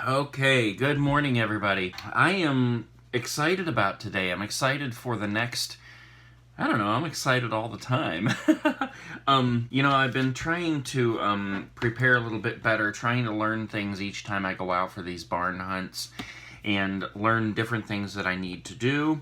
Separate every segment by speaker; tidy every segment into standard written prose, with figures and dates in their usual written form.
Speaker 1: Okay, good morning, everybody. I am excited about today. I'm excited for the next, I don't know, I'm excited all the time. I've been trying to prepare a little bit better, trying to learn things each time I go out for these barn hunts and learn different things that I need to do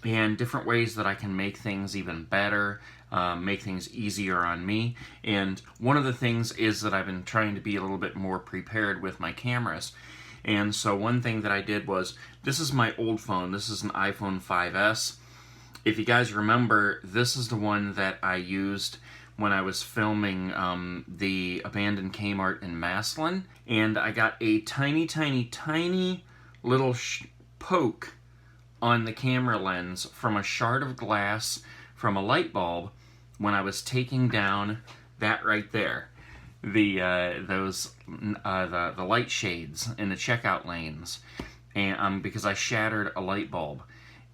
Speaker 1: and different ways that I can make things even better, make things easier on me. And one of the things is that I've been trying to be a little bit more prepared with my cameras. And so one thing that I did was, this is my old phone. This is an iPhone 5S. If you guys remember, this is the one that I used when I was filming the abandoned Kmart in Maslin. And I got a tiny, tiny, tiny little poke on the camera lens from a shard of glass from a light bulb when I was taking down that right there, the light shades in the checkout lanes, and because I shattered a light bulb,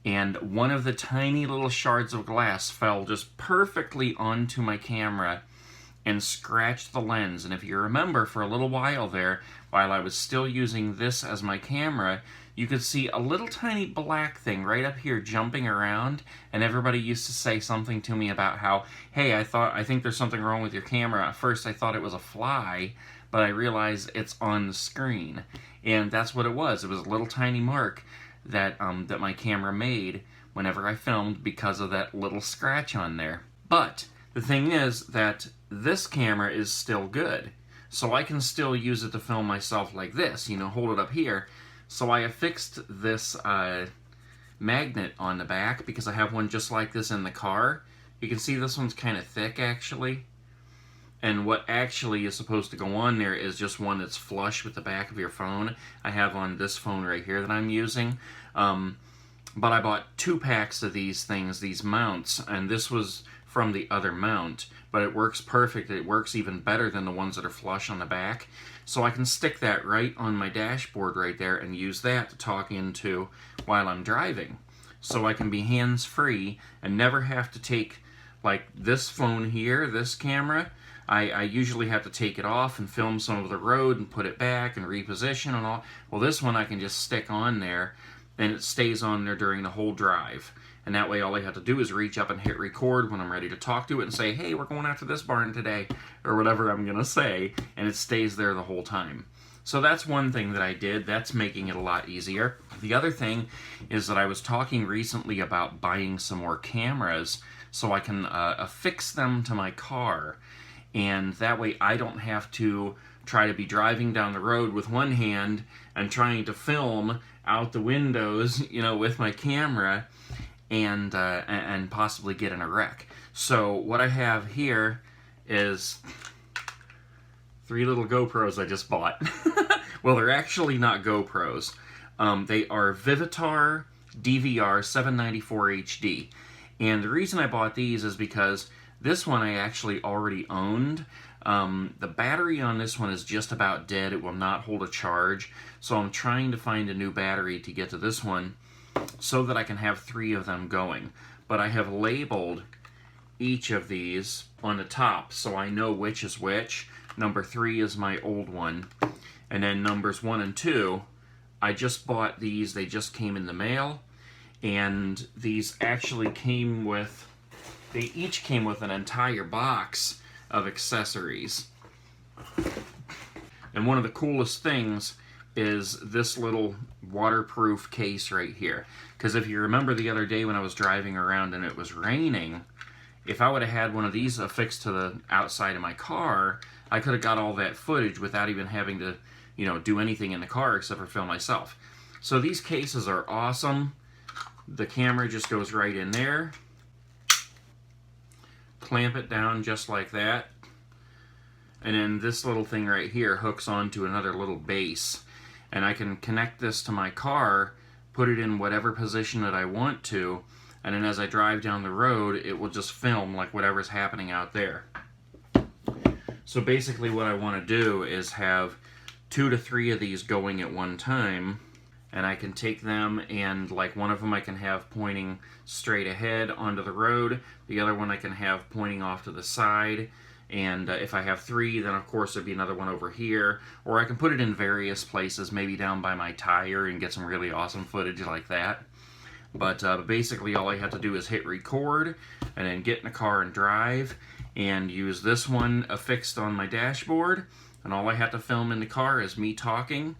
Speaker 1: and one of the tiny little shards of glass fell just perfectly onto my camera and scratched the lens. And if you remember, for a little while there, while I was still using this as my camera, you could see a little tiny black thing right up here jumping around, and everybody used to say something to me about how, hey, I think there's something wrong with your camera. At first I thought it was a fly, but I realized it's on the screen. And that's what it was. It was a little tiny mark that my camera made whenever I filmed because of that little scratch on there. But the thing is that this camera is still good. So I can still use it to film myself like this, hold it up here. So I affixed this magnet on the back because I have one just like this in the car. You can see this one's kind of thick actually. And what actually is supposed to go on there is just one that's flush with the back of your phone. I have on this phone right here that I'm using. But I bought 2 packs of these things, these mounts, and this was from the other mount, but it works perfect. It works even better than the ones that are flush on the back. So I can stick that right on my dashboard right there and use that to talk into while I'm driving. So I can be hands-free and never have to take, like this phone here, this camera, I usually have to take it off and film some of the road and put it back and reposition and all. Well, this one I can just stick on there and it stays on there during the whole drive. And that way all I have to do is reach up and hit record when I'm ready to talk to it and say, hey, we're going after this barn today, or whatever I'm going to say, and it stays there the whole time. So that's one thing that I did. That's making it a lot easier. The other thing is that I was talking recently about buying some more cameras so I can affix them to my car. And that way I don't have to try to be driving down the road with one hand and trying to film out the windows, with my camera and possibly get in a wreck. So what I have here is 3 little GoPros I just bought. Well, they're actually not GoPros. They are Vivitar DVR 794 HD. And the reason I bought these is because this one I actually already owned. The battery on this one is just about dead. It will not hold a charge. So I'm trying to find a new battery to get to this one so that I can have 3 of them going. But I have labeled each of these on the top so I know which is which. Number 3 is my old one. And then numbers 1 and 2, I just bought these. They just came in the mail. And these actually came with, they each came with an entire box of accessories. And one of the coolest things is this little waterproof case right here. Because if you remember the other day when I was driving around and it was raining, if I would have had one of these affixed to the outside of my car, I could have got all that footage without even having to, do anything in the car except for film myself. So these cases are awesome. The camera just goes right in there. Clamp it down just like that. And then this little thing right here hooks onto another little base. And I can connect this to my car, put it in whatever position that I want to, and then as I drive down the road, it will just film like whatever's happening out there. So basically what I want to do is have 2 to 3 of these going at one time, and I can take them and like one of them I can have pointing straight ahead onto the road, the other one I can have pointing off to the side, And if I have 3, then of course there'd be another one over here. Or I can put it in various places, maybe down by my tire, and get some really awesome footage like that. But basically all I have to do is hit record, and then get in the car and drive, and use this one affixed on my dashboard. And all I have to film in the car is me talking.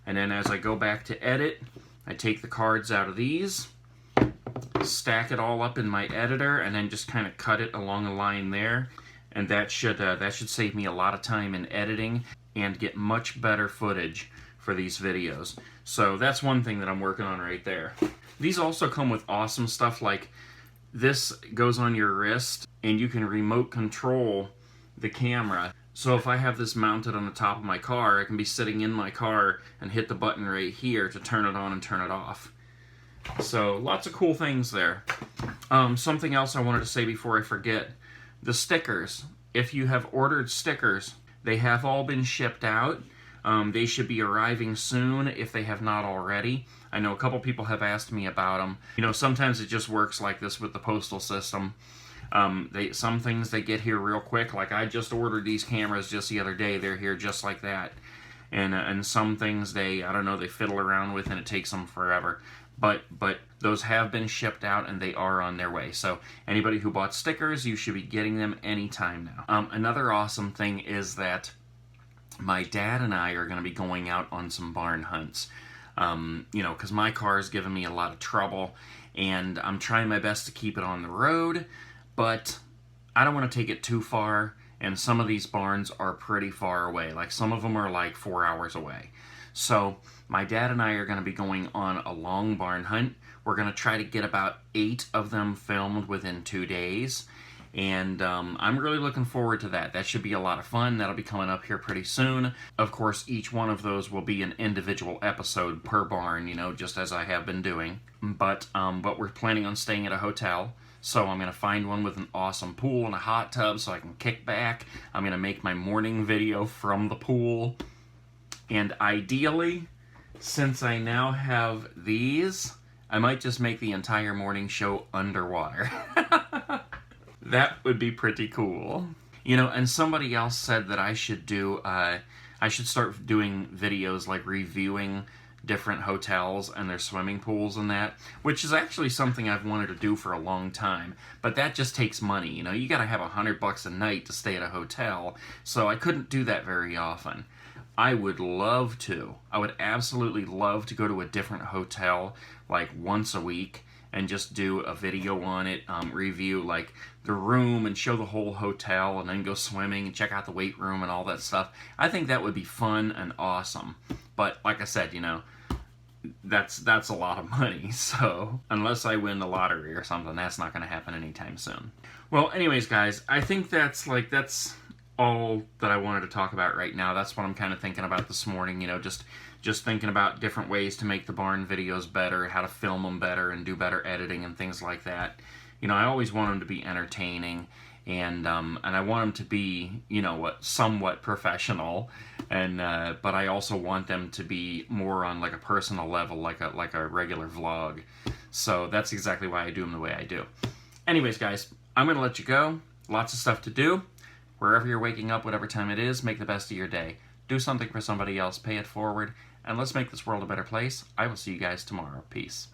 Speaker 1: And then as I go back to edit, I take the cards out of these, stack it all up in my editor, and then just kind of cut it along a line there. And that should save me a lot of time in editing and get much better footage for these videos. So that's one thing that I'm working on right there. These also come with awesome stuff, like this goes on your wrist and you can remote control the camera. So if I have this mounted on the top of my car, I can be sitting in my car and hit the button right here to turn it on and turn it off. So lots of cool things there. Something else I wanted to say before I forget. The stickers. If you have ordered stickers, they have all been shipped out. They should be arriving soon if they have not already. I know a couple people have asked me about them. You know, sometimes it just works like this with the postal system. Some things they get here real quick. Like I just ordered these cameras just the other day. They're here just like that. And some things I don't know, they fiddle around with and it takes them forever. But those have been shipped out and they are on their way. So anybody who bought stickers, you should be getting them anytime now. Another awesome thing is that my dad and I are going to be going out on some barn hunts. You know, because my car is giving me a lot of trouble, and I'm trying my best to keep it on the road, but I don't want to take it too far, and some of these barns are pretty far away. Like some of them are like 4 hours away. So my dad and I are going to be going on a long barn hunt. We're going to try to get about 8 of them filmed within 2 days. And I'm really looking forward to that. That should be a lot of fun. That'll be coming up here pretty soon. Of course, each one of those will be an individual episode per barn, you know, just as I have been doing. But we're planning on staying at a hotel. So I'm going to find one with an awesome pool and a hot tub so I can kick back. I'm going to make my morning video from the pool. And ideally, since I now have these, I might just make the entire morning show underwater. That would be pretty cool. You know, and somebody else said that I should start doing videos like reviewing different hotels and their swimming pools and that, which is actually something I've wanted to do for a long time. But that just takes money, you know, you gotta have $100 a night to stay at a hotel, so I couldn't do that very often. I would love to. I would absolutely love to go to a different hotel like once a week and just do a video on it, review like the room and show the whole hotel, and then go swimming and check out the weight room and all that stuff. I think that would be fun and awesome. But like I said, you know, that's a lot of money. So unless I win the lottery or something, that's not going to happen anytime soon. Well, anyways, guys, I think that's all that I wanted to talk about right now. That's what I'm kind of thinking about this morning, you know, just thinking about different ways to make the barn videos better, how to film them better and do better editing and things like that. You know, I always want them to be entertaining, and I want them to be, you know, somewhat professional, and but I also want them to be more on like a personal level, like a regular vlog. So that's exactly why I do them the way I do. Anyways, guys, I'm gonna let you go. Lots of stuff to do. Wherever you're waking up, whatever time it is, make the best of your day. Do something for somebody else, pay it forward, and let's make this world a better place. I will see you guys tomorrow. Peace.